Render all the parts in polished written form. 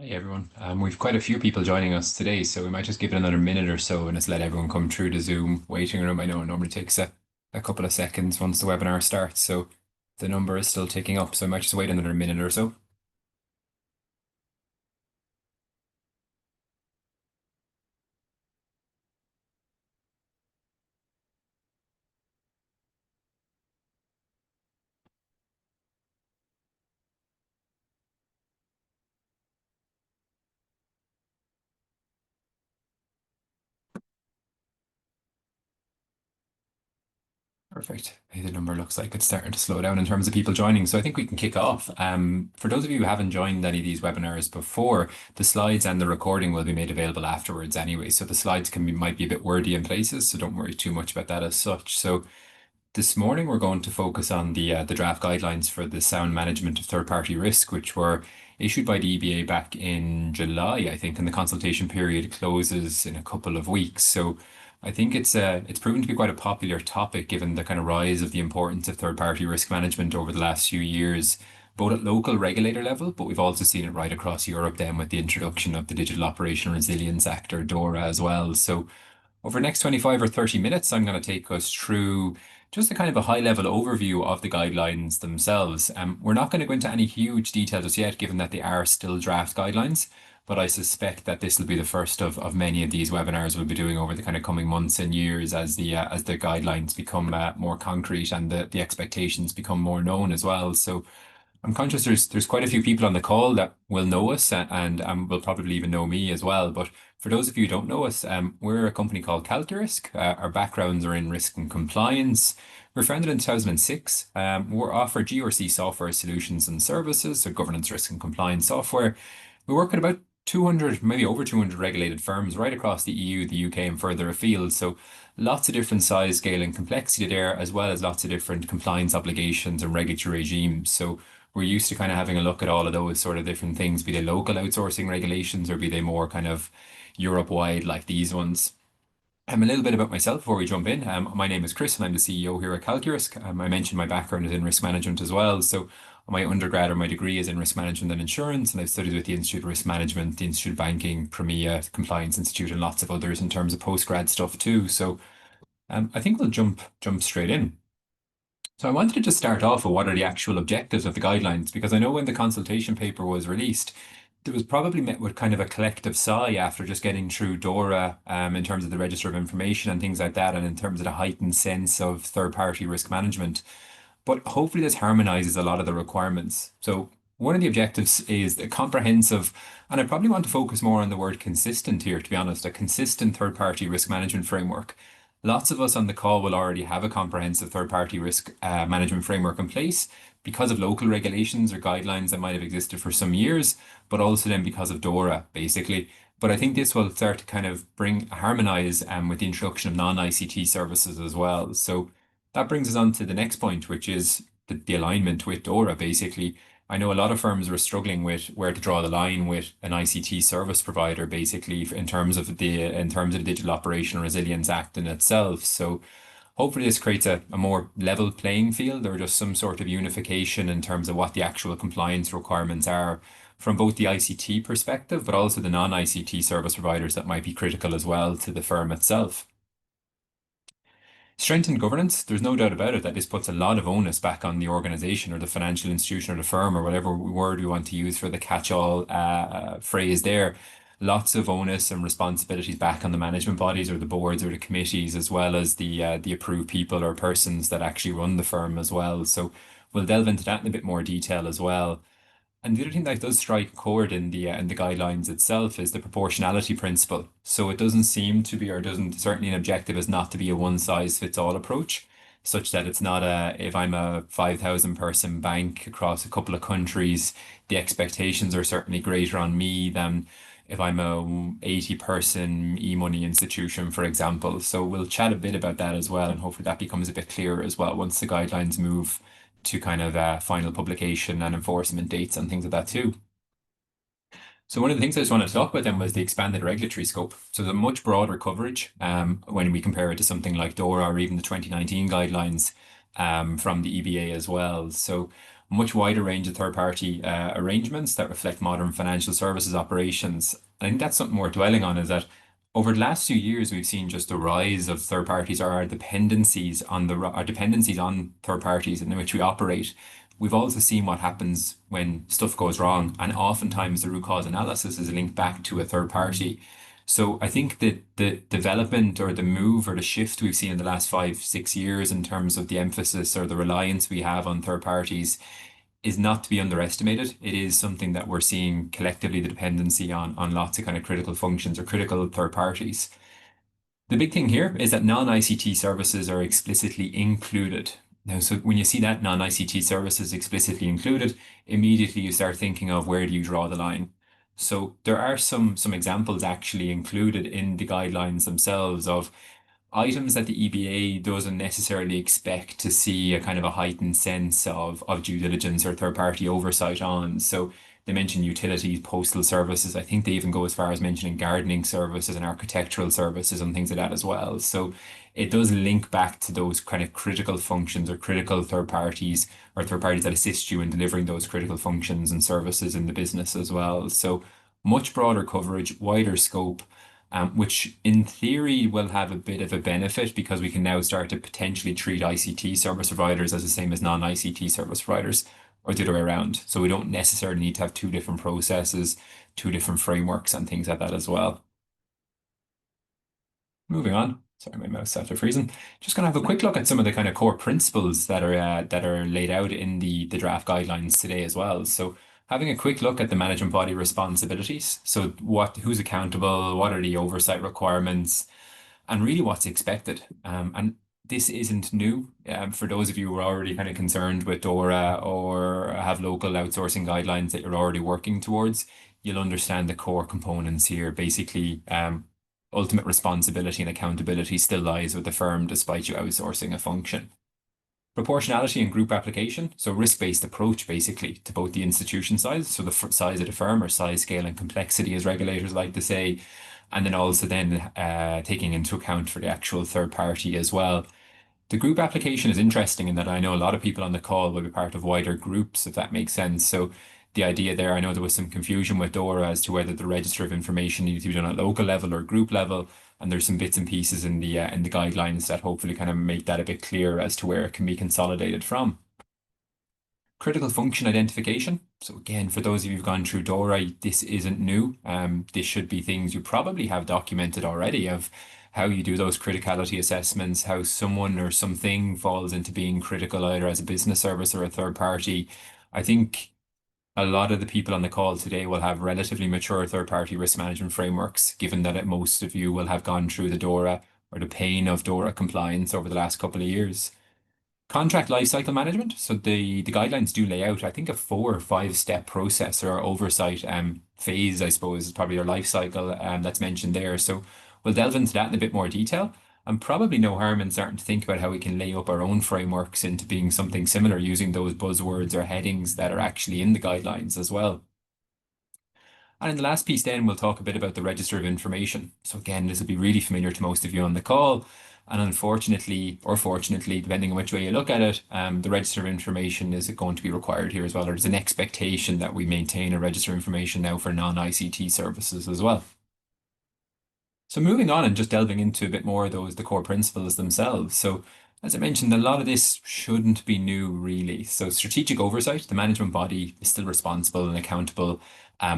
Hey everyone. We've quite a few people joining us today, so we might just give it another minute or so and just let everyone come through the Zoom waiting room. I know it normally takes a couple of seconds once the webinar starts, so the number is still ticking up, so I might just wait another minute or so. Perfect. Hey, the number looks like it's starting to slow down in terms of people joining, so I think we can kick off. For those of you who haven't joined any of these webinars before, the slides and the recording will be made available afterwards anyway, so the slides might be a bit wordy in places, so don't worry too much about that as such. So this morning, we're going to focus on the draft guidelines for the sound management of third-party risk, which were issued by the EBA back in July, I think, and the consultation period closes in a couple of weeks. So I think it's proven to be quite a popular topic given the kind of rise of the importance of third-party risk management over the last few years, both at local regulator level, but we've also seen it right across Europe then with the introduction of the Digital Operational Resilience Act or DORA as well. So over the next 25 or 30 minutes, I'm going to take us through just a kind of a high level overview of the guidelines themselves. We're not going to go into any huge detail just yet, given that they are still draft guidelines, but I suspect that this will be the first of many of these webinars we'll be doing over the kind of coming months and years as the guidelines become more concrete and the expectations become more known as well. So I'm conscious there's quite a few people on the call that will know us and will probably even know me as well. But for those of you who don't know us, we're a company called calQrisk. Our backgrounds are in risk and compliance. We're founded in 2006. We're offer GRC software solutions and services, so governance, risk, and compliance software. We work with about 200, maybe over 200 regulated firms right across the EU, the UK, and further afield. So lots of different size, scale, and complexity there, as well as lots of different compliance obligations and regulatory regimes. So we're used to kind of having a look at all of those sort of different things, be they local outsourcing regulations or be they more kind of Europe wide like these ones. A little bit about myself before we jump in. My name is Chris and I'm the CEO here at calQrisk. I mentioned my background is in risk management as well. So my undergrad or my degree is in risk management and insurance, and I've studied with the Institute of Risk Management, the Institute of Banking, Promia, Compliance Institute, and lots of others in terms of postgrad stuff too. So I think we'll jump straight in. So I wanted to just start off with what are the actual objectives of the guidelines, because I know when the consultation paper was released, it was probably met with kind of a collective sigh after just getting through DORA in terms of the Register of Information and things like that, and in terms of the heightened sense of third-party risk management. But hopefully this harmonizes a lot of the requirements. So one of the objectives is a comprehensive, and I probably want to focus more on the word consistent here, to be honest, a consistent third-party risk management framework. Lots of us on the call will already have a comprehensive third-party risk management framework in place because of local regulations or guidelines that might have existed for some years, but also then because of DORA, basically. But I think this will start to kind of harmonize with the introduction of non-ICT services as well. So that brings us on to the next point, which is the alignment with DORA, basically. I know a lot of firms were struggling with where to draw the line with an ICT service provider, basically, in terms of the Digital Operational Resilience Act in itself. So hopefully this creates a more level playing field or just some sort of unification in terms of what the actual compliance requirements are from both the ICT perspective, but also the non-ICT service providers that might be critical as well to the firm itself. Strengthened governance, there's no doubt about it that this puts a lot of onus back on the organization or the financial institution or the firm or whatever word we want to use for the catch-all phrase there. Lots of onus and responsibilities back on the management bodies or the boards or the committees, as well as the approved people or persons that actually run the firm as well. So we'll delve into that in a bit more detail as well. And the other thing that does strike a chord in the guidelines itself is the proportionality principle. So it doesn't seem to be, or doesn't certainly an objective is not to be a one size fits all approach, such that it's not if I'm a 5,000 person bank across a couple of countries, the expectations are certainly greater on me than if I'm a 80 person e-money institution, for example. So we'll chat a bit about that as well, and hopefully that becomes a bit clearer as well once the guidelines move to kind of final publication and enforcement dates and things like that too. So one of the things I just wanted to talk about then was the expanded regulatory scope. So the much broader coverage when we compare it to something like DORA or even the 2019 guidelines from the EBA as well. So a much wider range of third-party arrangements that reflect modern financial services operations. I think that's something worth dwelling on is that over the last few years, we've seen just the rise of third parties or our dependencies on our dependencies on third parties in which we operate. We've also seen what happens when stuff goes wrong, and oftentimes the root cause analysis is linked back to a third party. So I think that the development or the move or the shift we've seen in the last 5, 6 years in terms of the emphasis or the reliance we have on third parties is not to be underestimated. It is something that we're seeing collectively the dependency on lots of kind of critical functions or critical third parties. The big thing here is that non-ICT services are explicitly included. Now, so when you see that non-ICT services explicitly included, immediately you start thinking of where do you draw the line? So there are some examples actually included in the guidelines themselves of items that the EBA doesn't necessarily expect to see a kind of a heightened sense of due diligence or third party oversight on. So they mention utilities, postal services. I think they even go as far as mentioning gardening services and architectural services and things like that as well. So it does link back to those kind of critical functions or critical third parties or third parties that assist you in delivering those critical functions and services in the business as well. So much broader coverage, wider scope, which in theory will have a bit of a benefit because we can now start to potentially treat ICT service providers as the same as non-ICT service providers or the other way around. So we don't necessarily need to have two different processes, two different frameworks and things like that as well. Moving on. Sorry, my mouse after freezing. Just going to have a quick look at some of the kind of core principles that are laid out in the draft guidelines today as well. So having a quick look at the management body responsibilities. So who's accountable, what are the oversight requirements, and really what's expected. And this isn't new. For those of you who are already kind of concerned with DORA or have local outsourcing guidelines that you're already working towards, you'll understand the core components here. Basically, ultimate responsibility and accountability still lies with the firm despite you outsourcing a function. Proportionality and group application, so risk-based approach basically to both the institution size, so the size of the firm or size, scale, and complexity, as regulators like to say, and then also then taking into account for the actual third party as well. The group application is interesting in that I know a lot of people on the call will be part of wider groups, if that makes sense. So the idea there, I know there was some confusion with DORA as to whether the register of information needs to be done at local level or group level. And there's some bits and pieces in the guidelines that hopefully kind of make that a bit clearer as to where it can be consolidated from. Critical function identification. So again, for those of you who've gone through DORA, this isn't new. This should be things you probably have documented already of how you do those criticality assessments, how someone or something falls into being critical either as a business service or a third party. I think a lot of the people on the call today will have relatively mature third-party risk management frameworks, given that most of you will have gone through the DORA or the pain of DORA compliance over the last couple of years. Contract lifecycle management. So the guidelines do lay out, I think, a 4 or 5 step process or oversight phase, I suppose, is probably your life cycle that's mentioned there. So we'll delve into that in a bit more detail. And probably no harm in starting to think about how we can lay up our own frameworks into being something similar using those buzzwords or headings that are actually in the guidelines as well. And in the last piece then, we'll talk a bit about the register of information. So again, this will be really familiar to most of you on the call. And unfortunately, or fortunately, depending on which way you look at it, the register of information is going to be required here as well. There's an expectation that we maintain a register of information now for non-ICT services as well. So moving on and just delving into a bit more of the core principles themselves. So as I mentioned, a lot of this shouldn't be new really. So strategic oversight, the management body is still responsible and accountable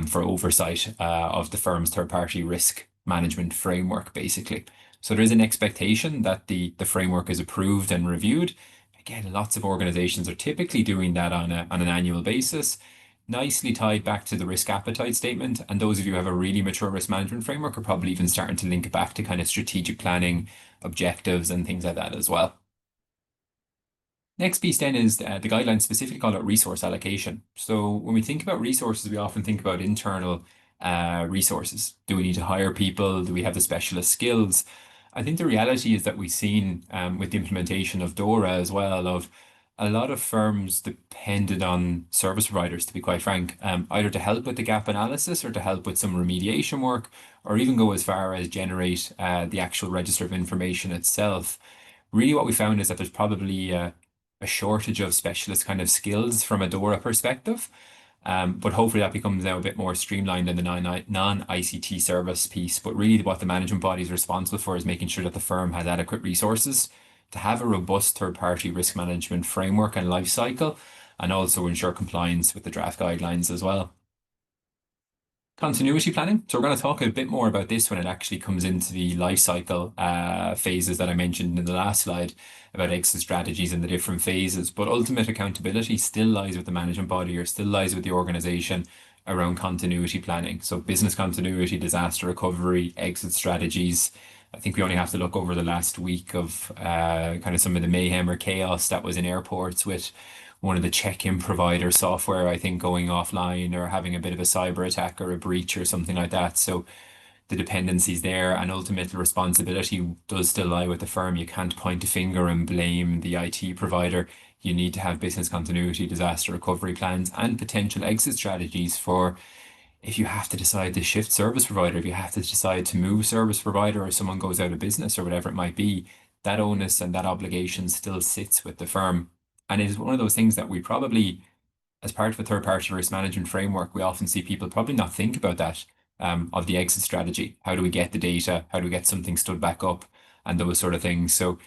for oversight of the firm's third-party risk management framework, basically. So there is an expectation that the framework is approved and reviewed. Again, lots of organizations are typically doing that on an annual basis, nicely tied back to the risk appetite statement. And those of you who have a really mature risk management framework are probably even starting to link it back to kind of strategic planning, objectives, and things like that as well. Next piece then is the guidelines specifically call it resource allocation. So when we think about resources, we often think about internal resources. Do we need to hire people? Do we have the specialist skills? I think the reality is that we've seen with the implementation of DORA as well, of a lot of firms depended on service providers, to be quite frank, either to help with the gap analysis or to help with some remediation work, or even go as far as generate the actual register of information itself. Really what we found is that there's probably a shortage of specialist kind of skills from a DORA perspective. But hopefully that becomes now a bit more streamlined in the non-ICT service piece. But really what the management body is responsible for is making sure that the firm has adequate resources to have a robust third-party risk management framework and life cycle, and also ensure compliance with the draft guidelines as well. Continuity planning. So we're going to talk a bit more about this when it actually comes into the life cycle phases that I mentioned in the last slide about exit strategies and the different phases. But ultimate accountability still lies with the management body or still lies with the organization around continuity planning. So business continuity, disaster recovery, exit strategies. I think we only have to look over the last week of kind of some of the mayhem or chaos that was in airports with one of the check-in provider software, I think, going offline or having a bit of a cyber attack or a breach or something like that. So the dependencies there and ultimate responsibility does still lie with the firm. You can't point a finger and blame the IT provider. You need to have business continuity, disaster recovery plans, and potential exit strategies for if you have to decide to shift service provider, if you have to decide to move service provider or someone goes out of business or whatever it might be, that onus and that obligation still sits with the firm. And it is one of those things that we probably, as part of a third party risk management framework, we often see people probably not think about that of the exit strategy. How do we get the data? How do we get something stood back up? And those sort of things. So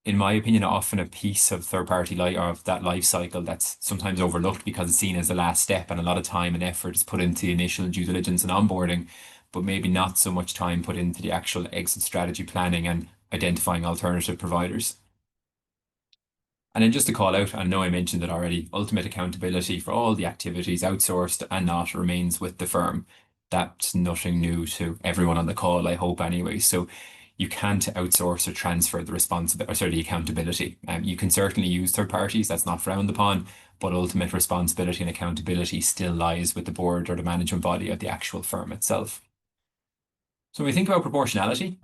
in my opinion, often a piece of third party life or of that life cycle that's sometimes overlooked because it's seen as the last step and a lot of time and effort is put into the initial due diligence and onboarding, but maybe not so much time put into the actual exit strategy planning and identifying alternative providers. And then just to call out, I know I mentioned it already, ultimate accountability for all the activities outsourced and not remains with the firm. That's nothing new to everyone on the call, I hope anyway. So you can't outsource or transfer the responsibility, or sorry, the accountability. You can certainly use third parties, that's not frowned upon, but ultimate responsibility and accountability still lies with the board or the management body of the actual firm itself. So when we think about proportionality,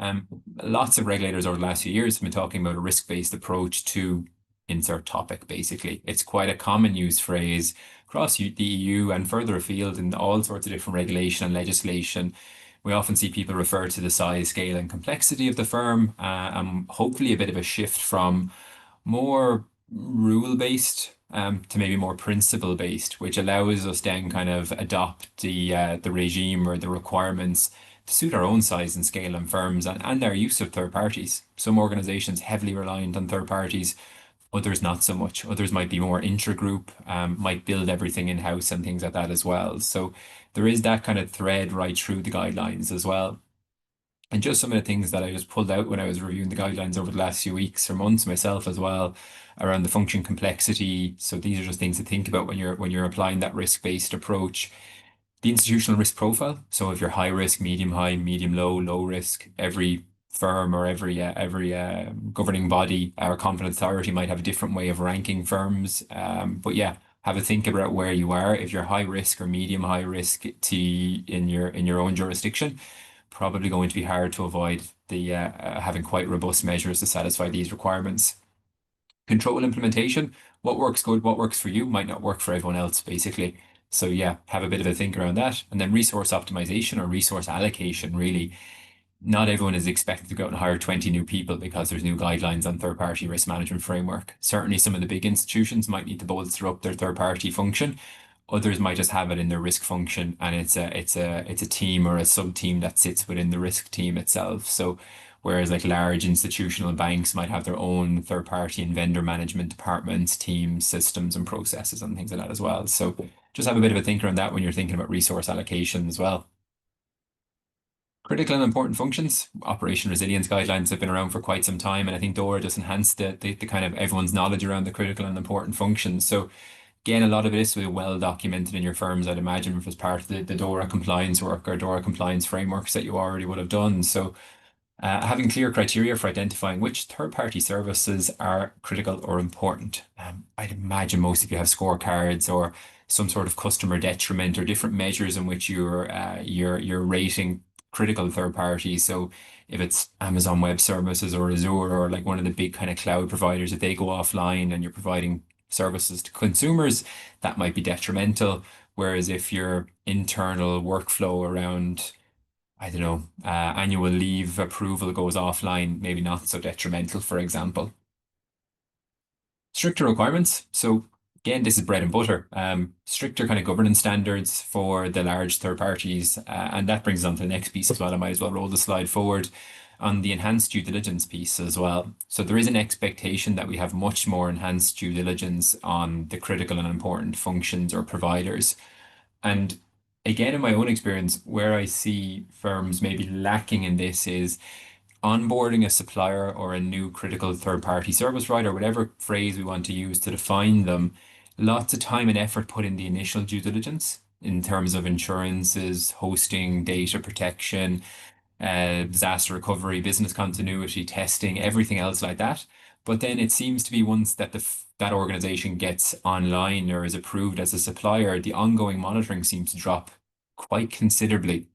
lots of regulators over the last few years have been talking about a risk-based approach to insert topic, basically. It's quite a common use phrase across the EU and further afield in all sorts of different regulation and legislation. We often see people refer to the size, scale, and complexity of the firm, and hopefully a bit of a shift from more rule-based to maybe more principle-based, which allows us then kind of adopt the regime or the requirements to suit our own size and scale and firms and their use of third parties. Some organizations heavily reliant on third parties, others not so much. Others might be more intra-group, might build everything in-house and things like that as well. So there is that kind of thread right through the guidelines as well. And just some of the things that I just pulled out when I was reviewing the guidelines over the last few weeks or months myself as well around the function complexity. So these are just things to think about when you're applying that risk-based approach. The institutional risk profile. So if you're high risk, medium high, medium low, low risk, every firm or every governing body or competent authority might have a different way of ranking firms. But yeah, have a think about where you are. If you're high risk or medium high risk in your own jurisdiction, probably going to be hard to avoid the having quite robust measures to satisfy these requirements. Control implementation. What works good, what works for you might not work for everyone else, basically. So yeah, have a bit of a think around that. And then resource optimization or resource allocation, really. Not everyone is expected to go out and hire 20 new people because there's new guidelines on third-party risk management framework. Certainly some of the big institutions might need to bolster up their third-party function. Others might just have it in their risk function and it's a team or a sub-team that sits within the risk team itself. So whereas like large institutional banks might have their own third-party and vendor management departments, teams, systems and processes and things like that as well. So just have a bit of a think around that when you're thinking about resource allocation as well. Critical and important functions, operation resilience guidelines have been around for quite some time, and I think DORA just enhanced the kind of everyone's knowledge around the critical and important functions. So again, a lot of this will be well documented in your firms, I'd imagine, as part of the DORA compliance work or DORA compliance frameworks that you already would have done. So having clear criteria for identifying which third-party services are critical or important. I'd imagine most of you have scorecards or some sort of customer detriment or different measures in which you're rating critical third parties. So if it's Amazon Web Services or Azure or like one of the big kind of cloud providers, if they go offline and you're providing services to consumers, that might be detrimental. Whereas if your internal workflow around I don't know, annual leave approval goes offline, maybe not so detrimental, for example. Stricter requirements. So again, this is bread and butter. Stricter kind of governance standards for the large third parties. And that brings us on to the next piece as well. I might as well roll the slide forward on the enhanced due diligence piece as well. So there is an expectation that we have much more enhanced due diligence on the critical and important functions or providers. And again, in my own experience, where I see firms maybe lacking in this is onboarding a supplier or a new critical third party service provider, whatever phrase we want to use to define them, lots of time and effort put in the initial due diligence in terms of insurances, hosting, data protection, disaster recovery, business continuity, testing, everything else like that. But then it seems to be once that that organization gets online or is approved as a supplier, the ongoing monitoring seems to drop quite considerably.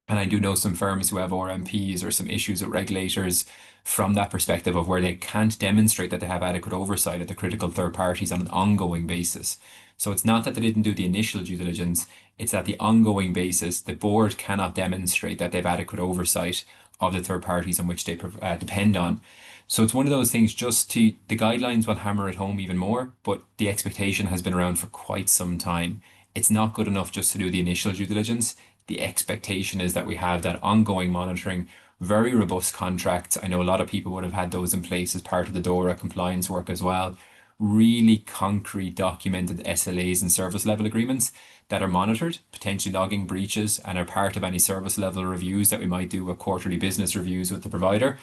And I do know some firms who have RMPs or some issues with regulators from that perspective of where they can't demonstrate that they have adequate oversight of the critical third parties on an ongoing basis. So it's not that they didn't do the initial due diligence, it's that the ongoing basis, the board cannot demonstrate that they've adequate oversight of the third parties on which they depend on. So it's one of those things the guidelines will hammer it home even more, but the expectation has been around for quite some time. It's not good enough just to do the initial due diligence. The expectation is that we have that ongoing monitoring, very robust contracts. I know a lot of people would have had those in place as part of the DORA compliance work as well. Really concrete documented SLAs and service level agreements that are monitored, potentially logging breaches, and are part of any service level reviews that we might do with quarterly business reviews with the provider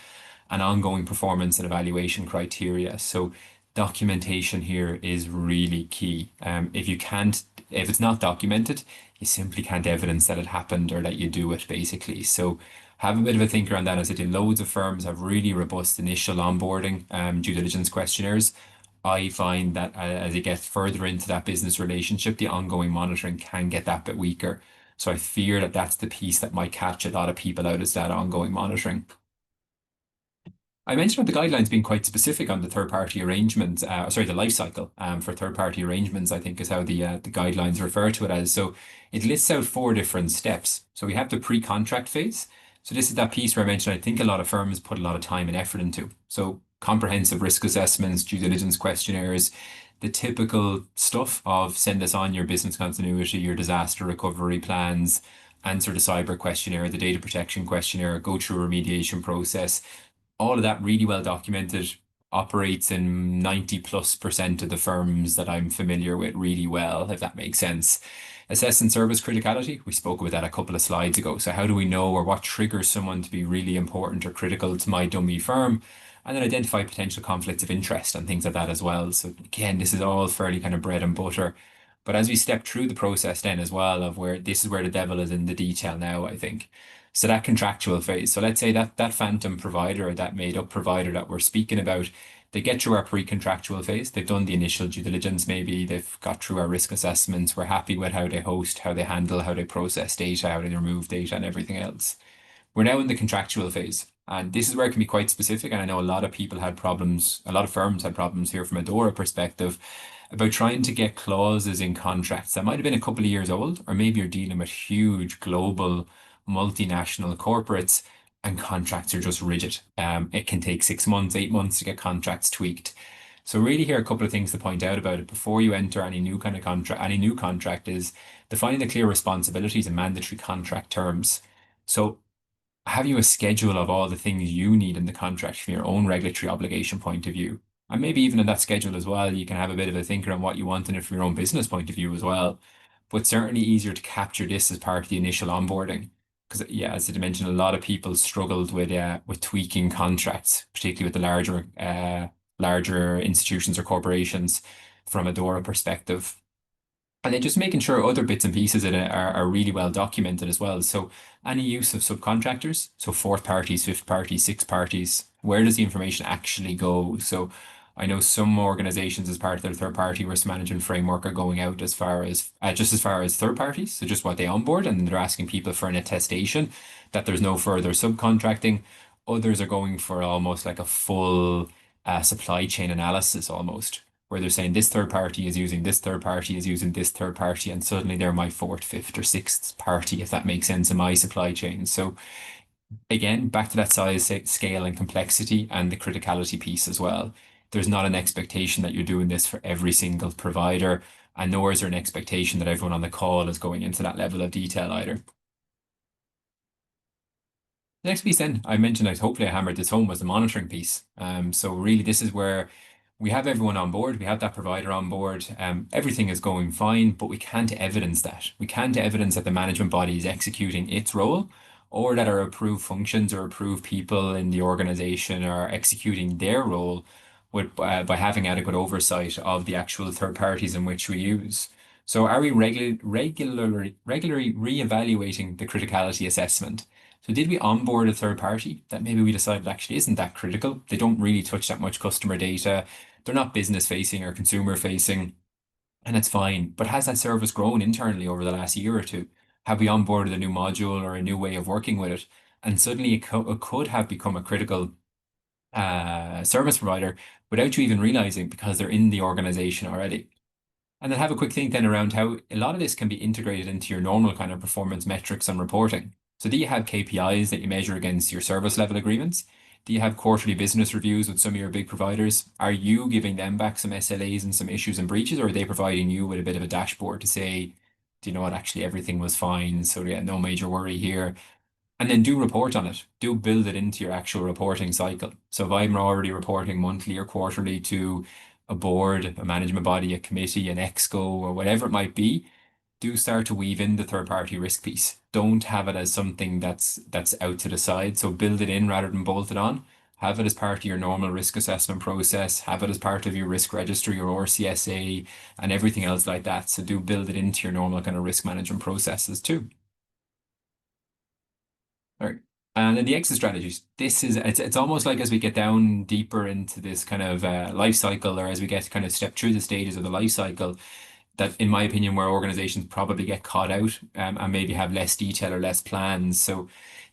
and ongoing performance and evaluation criteria. So documentation here is really key. If it's not documented, you simply can't evidence that it happened or that you do it basically. So have a bit of a think around that. As I do, loads of firms have really robust initial onboarding due diligence questionnaires. I find that as you get further into that business relationship, the ongoing monitoring can get that bit weaker. So I fear that that's the piece that might catch a lot of people out is that ongoing monitoring. I mentioned about the guidelines being quite specific on the third-party arrangements, sorry, the life cycle for third-party arrangements, I think is how the guidelines refer to it as. So it lists out four different steps. So we have the pre-contract phase. So this is that piece where I mentioned I think a lot of firms put a lot of time and effort into. So comprehensive risk assessments, due diligence questionnaires, the typical stuff of send us on your business continuity, your disaster recovery plans, answer the cyber questionnaire, the data protection questionnaire, go through a remediation process, all of that really well documented, operates in 90+% of the firms that I'm familiar with really well, if that makes sense. Assess and service criticality, we spoke about that a couple of slides ago. So how do we know or what triggers someone to be really important or critical to my dummy firm? And then identify potential conflicts of interest and things like that as well. So again, this is all fairly kind of bread and butter. But as we step through the process then as well of where this is where the devil is in the detail now, I think. So that contractual phase. So let's say that phantom provider or that made up provider that we're speaking about, they get through our pre-contractual phase. They've done the initial due diligence, maybe they've got through our risk assessments. We're happy with how they host, how they handle, how they process data, how they remove data and everything else. We're now in the contractual phase. And this is where it can be quite specific. And I know a lot of people had problems, a lot of firms had problems here from a DORA perspective about trying to get clauses in contracts that might have been a couple of years old, or maybe you're dealing with huge global multinational corporates and contracts are just rigid. It can take 6 months, 8 months to get contracts tweaked. So really here are a couple of things to point out about it before you enter any new kind of contract, any new contract is defining the clear responsibilities and mandatory contract terms. So have you a schedule of all the things you need in the contract from your own regulatory obligation point of view? And maybe even in that schedule as well, you can have a bit of a thinker on what you want in it from your own business point of view as well. But certainly easier to capture this as part of the initial onboarding. Because yeah, as I mentioned, a lot of people struggled with tweaking contracts, particularly with the larger institutions or corporations from a DORA perspective. And then just making sure other bits and pieces in it are really well documented as well. So any use of subcontractors, so fourth parties, fifth parties, sixth parties, where does the information actually go? So I know some organizations as part of their third party risk management framework are going out as far as just as far as third parties, so just what they onboard, and they're asking people for an attestation that there's no further subcontracting. Others are going for almost like a full supply chain analysis almost where they're saying this third party is using this third party is using this third party, and suddenly they're my fourth, fifth, or sixth party, if that makes sense, in my supply chain. So again, back to that size, scale, and complexity, and the criticality piece as well. there's not an expectation that you're doing this for every single provider, and nor is there an expectation that everyone on the call is going into that level of detail either. The next piece then I mentioned, hopefully I hammered this home, was the monitoring piece. So really this is where we have everyone on board, we have that provider on board, everything is going fine, but we can't evidence that. We can't evidence that the management body is executing its role, or that our approved functions or approved people in the organization are executing their role by having adequate oversight of the actual third parties in which we use. So are we regularly re-evaluating the criticality assessment? So did we onboard a third party that maybe we decided actually isn't that critical? They don't really touch that much customer data. They're not business facing or consumer facing, and it's fine. But has that service grown internally over the last year or two? Have we onboarded a new module or a new way of working with it? And suddenly it could have become a critical service provider without you even realizing, because they're in the organization already. And then have a quick think then around how a lot of this can be integrated into your normal kind of performance metrics and reporting. So do you have KPIs that you measure against your service level agreements? Do you have quarterly business reviews with some of your big providers? Are you giving them back some SLAs and some issues and breaches, or are they providing you with a bit of a dashboard to say, do you know what, actually everything was fine, so yeah, no major worry here? And then do report on it. Do build it into your actual reporting cycle. So if I'm already reporting monthly or quarterly to a board, a management body, a committee, an exco, or whatever it might be, do start to weave in the third party risk piece. Don't have it as something that's out to the side. So build it in rather than bolt it on. Have it as part of your normal risk assessment process. Have it as part of your risk register, your RCSA, and everything else like that. So do build it into your normal kind of risk management processes too. All right. And then the exit strategies. It's almost like as we get down deeper into this kind of life cycle, or as we get kind of step through the stages of the life cycle, that, in my opinion, where organizations probably get caught out, and maybe have less detail or less plans. So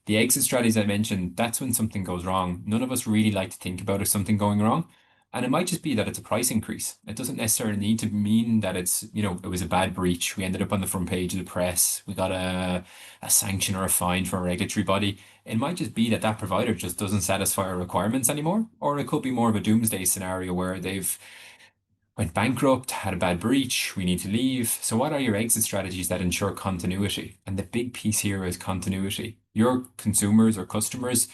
the exit strategies I mentioned, that's when something goes wrong. None of us really like to think about if something going wrong. And it might just be that it's a price increase. It doesn't necessarily need to mean that it's, it was a bad breach. We ended up on the front page of the press. We got a sanction or a fine from a regulatory body. It might just be that that provider just doesn't satisfy our requirements anymore. Or it could be more of a doomsday scenario where they've went bankrupt, had a bad breach, we need to leave. So what are your exit strategies that ensure continuity? And the big piece here is continuity. Your consumers or customers,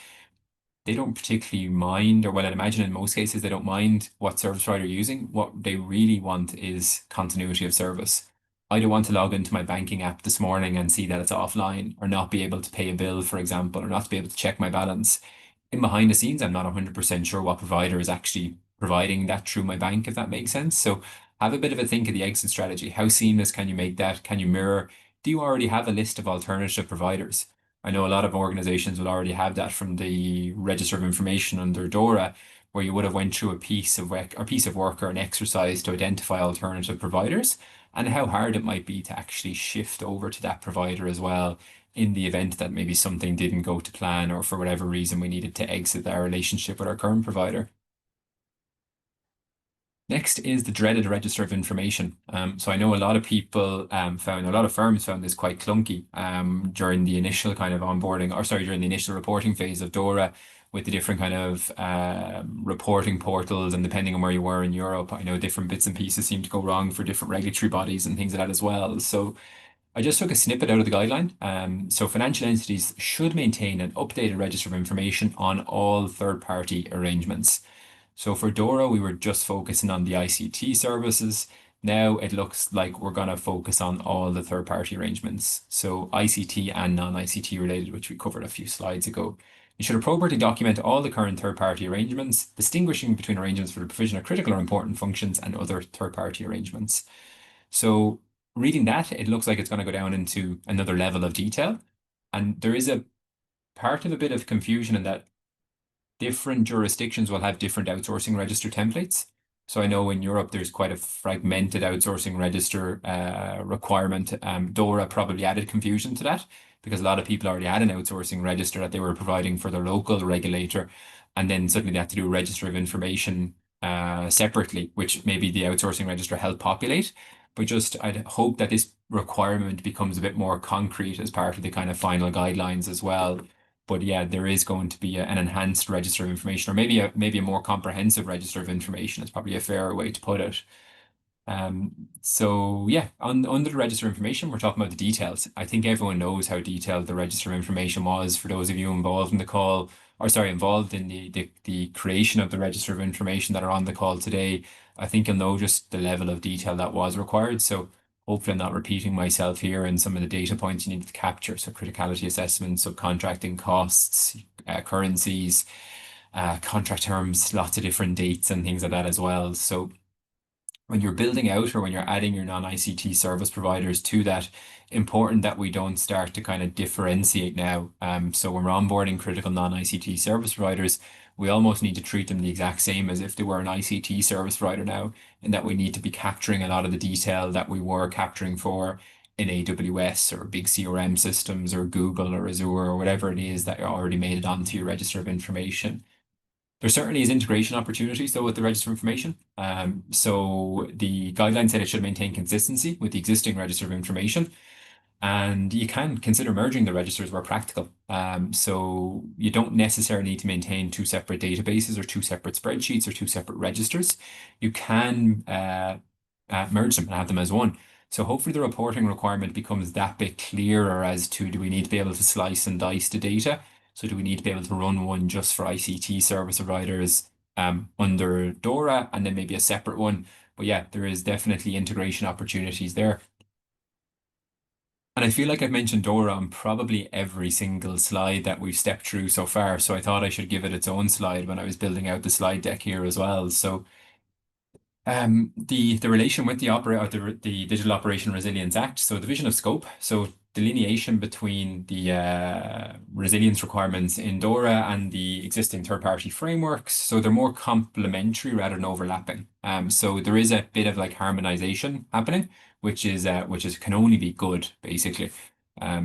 they don't particularly mind, or well, I'd imagine in most cases, they don't mind what service provider you're using. What they really want is continuity of service. I don't want to log into my banking app this morning and see that it's offline, or not be able to pay a bill, for example, or not to be able to check my balance. In behind the scenes, I'm not 100% sure what provider is actually providing that through my bank, if that makes sense. So have a bit of a think of the exit strategy. How seamless can you make that? Can you mirror? Do you already have a list of alternative providers? I know a lot of organizations will already have that from the Register of Information under DORA, where you would have went through a piece of work or an exercise to identify alternative providers, and how hard it might be to actually shift over to that provider as well in the event that maybe something didn't go to plan, or for whatever reason we needed to exit our relationship with our current provider. Next is the dreaded register of information. So I know a lot of people a lot of firms found this quite clunky during the initial kind of onboarding, or sorry, during the initial reporting phase of DORA, with the different kind of reporting portals, and depending on where you were in Europe, I know different bits and pieces seem to go wrong for different regulatory bodies and things like that as well. So I just took a snippet out of the guideline. So financial entities should maintain an updated register of information on all third-party arrangements. So for DORA, we were just focusing on the ICT services. Now it looks like we're going to focus on all the third-party arrangements. So ICT and non-ICT related, which we covered a few slides ago. You should appropriately document all the current third-party arrangements, distinguishing between arrangements for the provision of critical or important functions and other third-party arrangements. So reading that, it looks like it's going to go down into another level of detail. And there is a part of a bit of confusion in that different jurisdictions will have different outsourcing register templates. So I know in Europe there's quite a fragmented outsourcing register requirement. DORA probably added confusion to that, because a lot of people already had an outsourcing register that they were providing for their local regulator, and then suddenly they had to do a register of information separately, which maybe the outsourcing register helped populate. But just I'd hope that this requirement becomes a bit more concrete as part of the kind of final guidelines as well, But yeah, there is going to be an enhanced register of information, or maybe a more comprehensive register of information is probably a fairer way to put it. So yeah, under the register information, we're talking about the details. I think everyone knows how detailed the register of information was. For those of you involved in the call, or sorry, involved in the creation of the register of information that are on the call today, I think you'll know just the level of detail that was required. So hopefully I'm not repeating myself here and some of the data points you needed to capture. So criticality assessment, subcontracting costs, currencies, contract terms, lots of different dates and things like that as well. So when you're building out or when you're adding your non-ICT service providers to that, important that we don't start to kind of differentiate now. So when we're onboarding critical non-ICT service providers, we almost need to treat them the exact same as if they were an ICT service provider now, in that we need to be capturing a lot of the detail that we were capturing for in AWS or big CRM systems or Google or Azure or whatever it is that you already made it onto your register of information. There certainly is integration opportunities though with the register of information. So the guidelines said it should maintain consistency with the existing register of information, and you can consider merging the registers where practical. So you don't necessarily need to maintain two separate databases or two separate spreadsheets or two separate registers. You can merge them and have them as one. So hopefully the reporting requirement becomes that bit clearer as to, do we need to be able to slice and dice the data? So do we need to be able to run one just for ICT service providers under DORA, and then maybe a separate one? But yeah, there is definitely integration opportunities there. And I feel like I've mentioned DORA on probably every single slide that we've stepped through so far. So I thought I should give it its own slide when I was building out the slide deck here as well. So the relation with the the Digital Operation Resilience Act, so the vision of scope, so delineation between the resilience requirements in DORA and the existing third-party frameworks. So they're more complementary rather than overlapping. So there is a bit of like harmonization happening, which is can only be good, basically.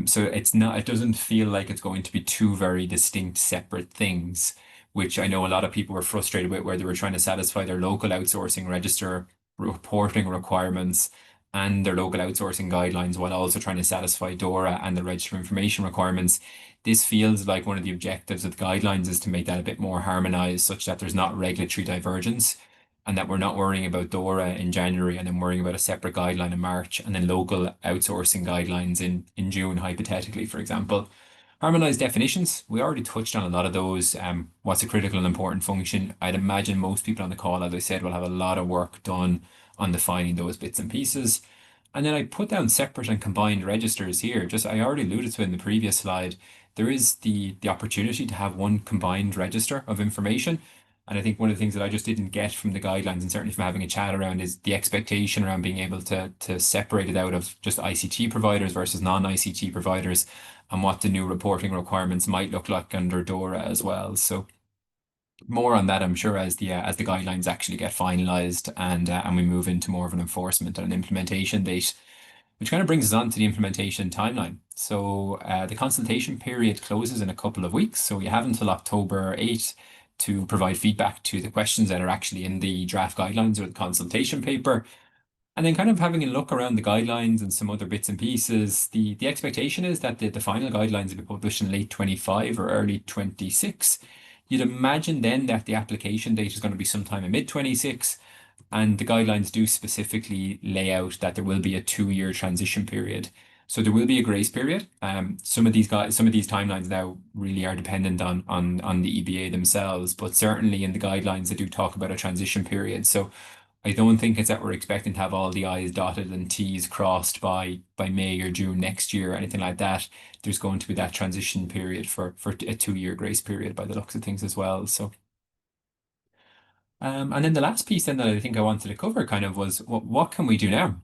So it doesn't feel like it's going to be two very distinct separate things, which I know a lot of people were frustrated with, where they were trying to satisfy their local outsourcing register reporting requirements and their local outsourcing guidelines while also trying to satisfy DORA and the register information requirements. This feels like one of the objectives of the guidelines is to make that a bit more harmonized, such that there's not regulatory divergence, and that we're not worrying about DORA in January and then worrying about a separate guideline in March and then local outsourcing guidelines in June, hypothetically, for example. Harmonized definitions, we already touched on a lot of those. What's a critical and important function? I'd imagine most people on the call, as I said, will have a lot of work done on defining those bits and pieces. And then I put down separate and combined registers here. Just I already alluded to it in the previous slide. There is the opportunity to have one combined register of information. And I think one of the things that I just didn't get from the guidelines, and certainly from having a chat around, is the expectation around being able to separate it out of just ICT providers versus non-ICT providers, and what the new reporting requirements might look like under DORA as well. So more on that, I'm sure, as the guidelines actually get finalized and we move into more of an enforcement and an implementation date, which kind of brings us on to the implementation timeline. So the consultation period closes in a couple of weeks. So we have until October 8th to provide feedback to the questions that are actually in the draft guidelines or the consultation paper. And then kind of having a look around the guidelines and some other bits and pieces, the expectation is that the final guidelines will be published in late 25 or early 26. You'd imagine then that the application date is going to be sometime in mid 26, and the guidelines do specifically lay out that there will be a 2-year transition period. So there will be a grace period. Some of these timelines now really are dependent on the EBA themselves, but certainly in the guidelines they do talk about a transition period. So I don't think it's that we're expecting to have all the I's dotted and T's crossed by May or June next year or anything like that. There's going to be that transition period for a 2-year grace period by the looks of things as well. So and then the last piece then that I think I wanted to cover kind of was what can we do now?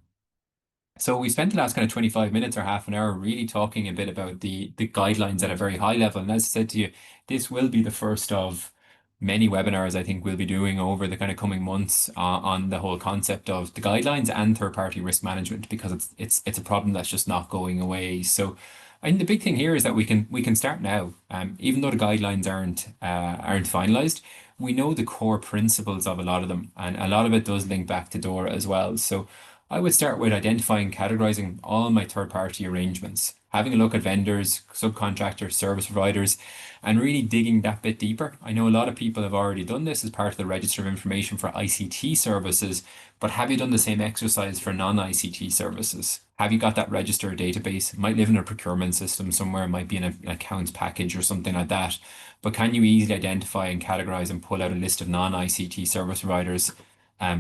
So we spent the last kind of 25 minutes or half an hour really talking a bit about the guidelines at a very high level. And as I said to you, this will be the first of many webinars I think we'll be doing over the kind of coming months on the whole concept of the guidelines and third-party risk management, because it's a problem that's just not going away. So I think the big thing here is that we can start now. Even though the guidelines aren't finalized, we know the core principles of a lot of them, and a lot of it does link back to DORA as well. So I would start with identifying, categorizing all my third-party arrangements, having a look at vendors, subcontractors, service providers, and really digging that bit deeper. I know a lot of people have already done this as part of the Register of Information for ICT services, but have you done the same exercise for non-ICT services? Have you got that register database? It might live in a procurement system somewhere, it might be in an accounts package or something like that. But can you easily identify and categorize and pull out a list of non-ICT service providers,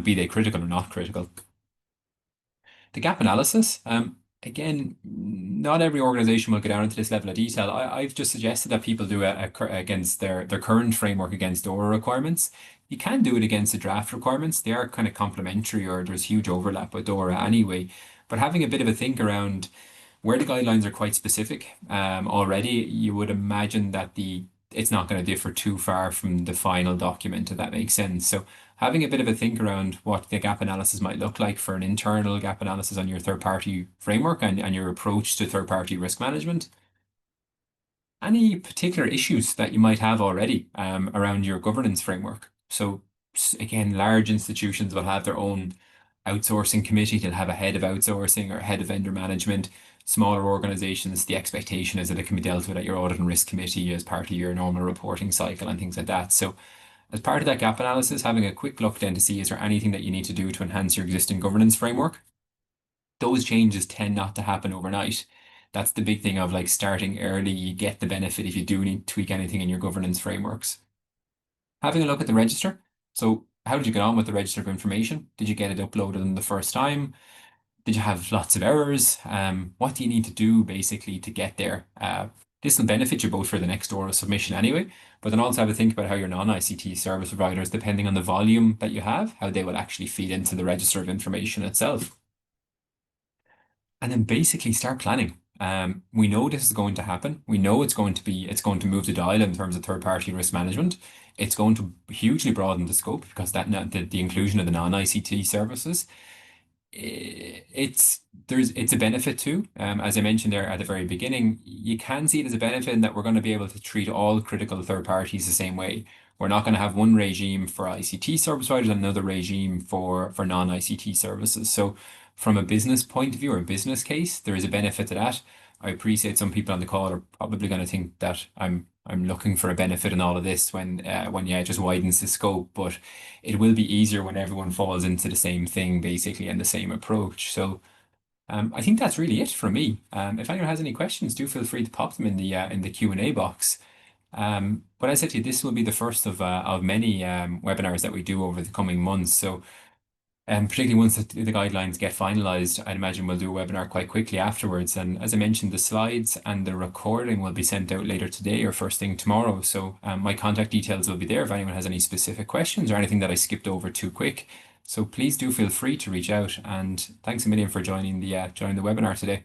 be they critical or not critical? The gap analysis, again, not every organization will go down into this level of detail. I've just suggested that people do against their current framework against DORA requirements. You can do it against the draft requirements. They are kind of complementary, or there's huge overlap with DORA anyway. But having a bit of a think around where the guidelines are quite specific already, you would imagine that it's not going to differ too far from the final document, if that makes sense. So having a bit of a think around what the gap analysis might look like for an internal gap analysis on your third party framework and your approach to third party risk management. Any particular issues that you might have already around your governance framework? So again, large institutions will have their own outsourcing committee. They'll have a head of outsourcing or head of vendor management. Smaller organizations, the expectation is that it can be dealt with at your audit and risk committee as part of your normal reporting cycle and things like that. So as part of that gap analysis, having a quick look then to see is there anything that you need to do to enhance your existing governance framework. Those changes tend not to happen overnight. That's the big thing of like starting early. You get the benefit if you do need to tweak anything in your governance frameworks. Having a look at the register. So how did you get on with the register of information? Did you get it uploaded on the first time? Did you have lots of errors? What do you need to do basically to get there? This will benefit you both for the next DORA submission anyway, but then also have a think about how your non-ICT service providers, depending on the volume that you have, how they will actually feed into the register of information itself. And then basically start planning. We know this is going to happen. We know it's going to move the dial in terms of third-party risk management. It's going to hugely broaden the scope because the inclusion of the non-ICT services it's a benefit too. As I mentioned there at the very beginning, you can see it as a benefit in that we're going to be able to treat all critical third parties the same way. We're not going to have one regime for ICT service providers and another regime for non-ICT services. So from a business point of view or a business case, there is a benefit to that. I appreciate some people on the call are probably going to think that I'm looking for a benefit in all of this when yeah, it just widens the scope, but it will be easier when everyone falls into the same thing basically and the same approach. So I think that's really it from me. If anyone has any questions, do feel free to pop them in the Q&A box. But as I said to you, this will be the first of many webinars that we do over the coming months. So particularly once the guidelines get finalized, I'd imagine we'll do a webinar quite quickly afterwards. And as I mentioned, the slides and the recording will be sent out later today or first thing tomorrow. So my contact details will be there if anyone has any specific questions or anything that I skipped over too quick. So please do feel free to reach out. And thanks a million for joining the webinar today.